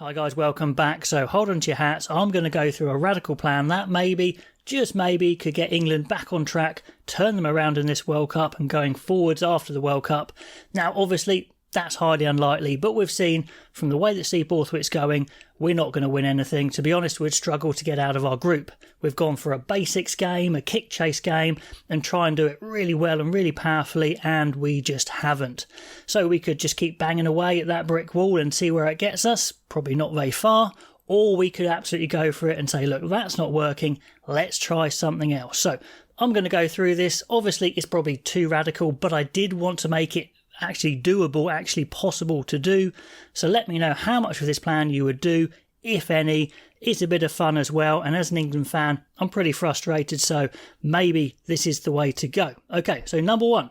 Hi guys, welcome back. So hold on to your hats. I'm going to go through a radical plan that maybe, just maybe, could get England back on track, turn them around in this World Cup and going forwards after the World Cup. Now, obviously, that's highly unlikely, but we've seen from the way that Steve Borthwick's going, we're not going to win anything. To be honest, we'd struggle to get out of our group. We've gone for a basics game, a kick chase game, and try and do it really well and really powerfully, and we just haven't. So we could just keep banging away at that brick wall and see where it gets us, probably not very far, or we could absolutely go for it and say, look, that's not working, let's try something else. So I'm going to go through this. Obviously, it's probably too radical, but I did want to make it actually doable, actually possible to do. So let me know how much of this plan you would do, if any. It's a bit of fun as well, and as an England fan, I'm pretty frustrated, so maybe this is the way to go. Okay, so number one,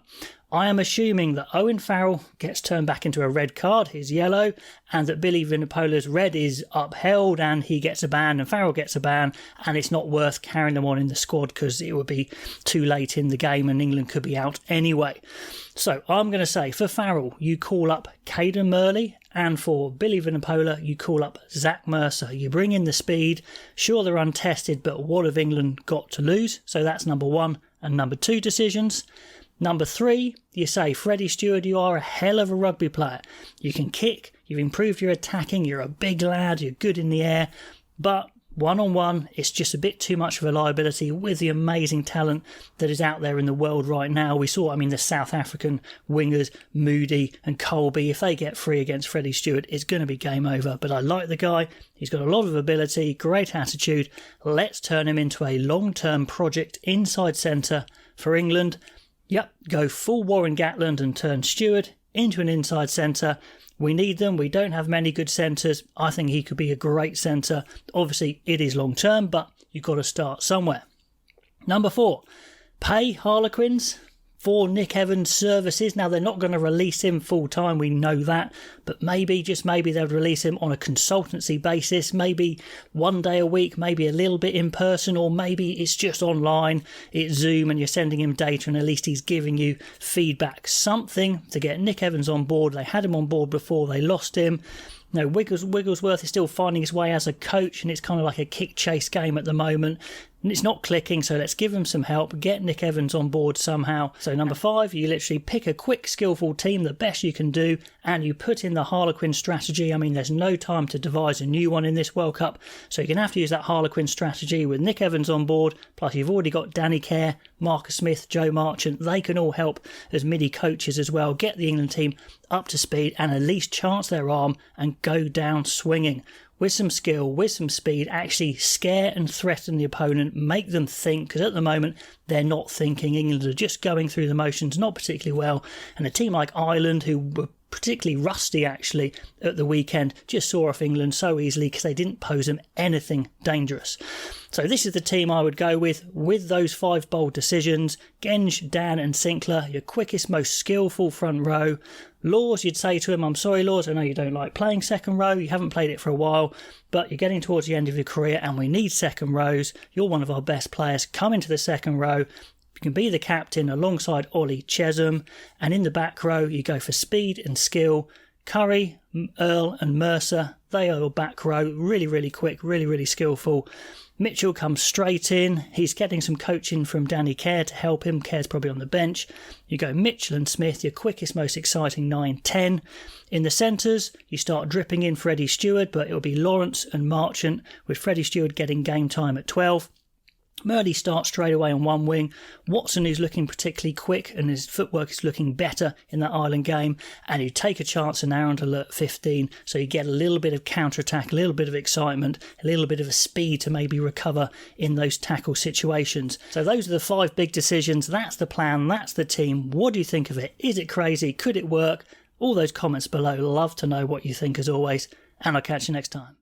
I am assuming that Owen Farrell gets turned back into a red card, his yellow, and that Billy Vunipola's red is upheld and he gets a ban and Farrell gets a ban, and it's not worth carrying them on in the squad because it would be too late in the game and England could be out anyway. So I'm going to say for Farrell, you call up Caden Murley, and for Billy Vunipola, you call up Zach Mercer. You bring in the speed. Sure, they're untested, but what have England got to lose? So that's number one and number two decisions. Number three, you say, Freddie Stewart, you are a hell of a rugby player. You can kick, you've improved your attacking, you're a big lad, you're good in the air, but one-on-one, it's just a bit too much of a liability with the amazing talent that is out there in the world right now. We saw, the South African wingers, Moody and Colby, if they get free against Freddie Stewart, it's going to be game over. But I like the guy. He's got a lot of ability, great attitude. Let's turn him into a long-term project inside centre for England. Yep, go full Warren Gatland and turn Stewart into an inside centre. We need them. We don't have many good centres. I think he could be a great centre. Obviously, it is long term, but you've got to start somewhere. Number four, pay Harlequins for Nick Evans' services. Now, they're not going to release him full time, we know that, but maybe, just maybe, they'll release him on a consultancy basis, maybe one day a week, maybe a little bit in person, or maybe it's just online, it's Zoom and you're sending him data and at least he's giving you feedback. Something to get Nick Evans on board. They had him on board before they lost him. No, Wigglesworth is still finding his way as a coach, and it's kind of like a kick chase game at the moment. And it's not clicking, so let's give him some help. Get Nick Evans on board somehow. So number five, you literally pick a quick, skillful team, the best you can do, and you put in the Harlequin strategy. There's no time to devise a new one in this World Cup, so you're going to have to use that Harlequin strategy with Nick Evans on board. Plus, you've already got Danny Kerr, Marcus Smith, Joe Marchant. They can all help as MIDI coaches as well. Get the England team up to speed and at least chance their arm and go down swinging. With some skill, with some speed, actually scare and threaten the opponent, make them think, because at the moment they're not thinking. England are just going through the motions, not particularly well, and a team like Ireland, who were particularly rusty actually at the weekend, just saw off England so easily because they didn't pose them anything dangerous. So this is the team I would go with those five bold decisions. Genge, Dan and Sinclair, your quickest, most skillful front row. Laws, you'd say to him, I'm sorry Laws, I know you don't like playing second row, you haven't played it for a while, but you're getting towards the end of your career and we need second rows. You're one of our best players, come into the second row. You can be the captain alongside Ollie Chesham, and in the back row you go for speed and skill. Curry, Earl and Mercer, they are your back row, really, really quick, really, really skillful. Mitchell comes straight in. He's getting some coaching from Danny Kerr to help him. Kerr's probably on the bench. You go Mitchell and Smith, your quickest, most exciting 9-10. In the centres, you start dripping in Freddie Stewart, but it'll be Lawrence and Marchant, with Freddie Stewart getting game time at 12. Murley starts straight away on one wing. Watson, who's looking particularly quick and his footwork is looking better in that Ireland game. And you take a chance on Arundel at 15, so you get a little bit of counter-attack, a little bit of excitement, a little bit of a speed to maybe recover in those tackle situations. So those are the five big decisions. That's the plan. That's the team. What do you think of it? Is it crazy? Could it work? All those comments below. Love to know what you think as always. And I'll catch you next time.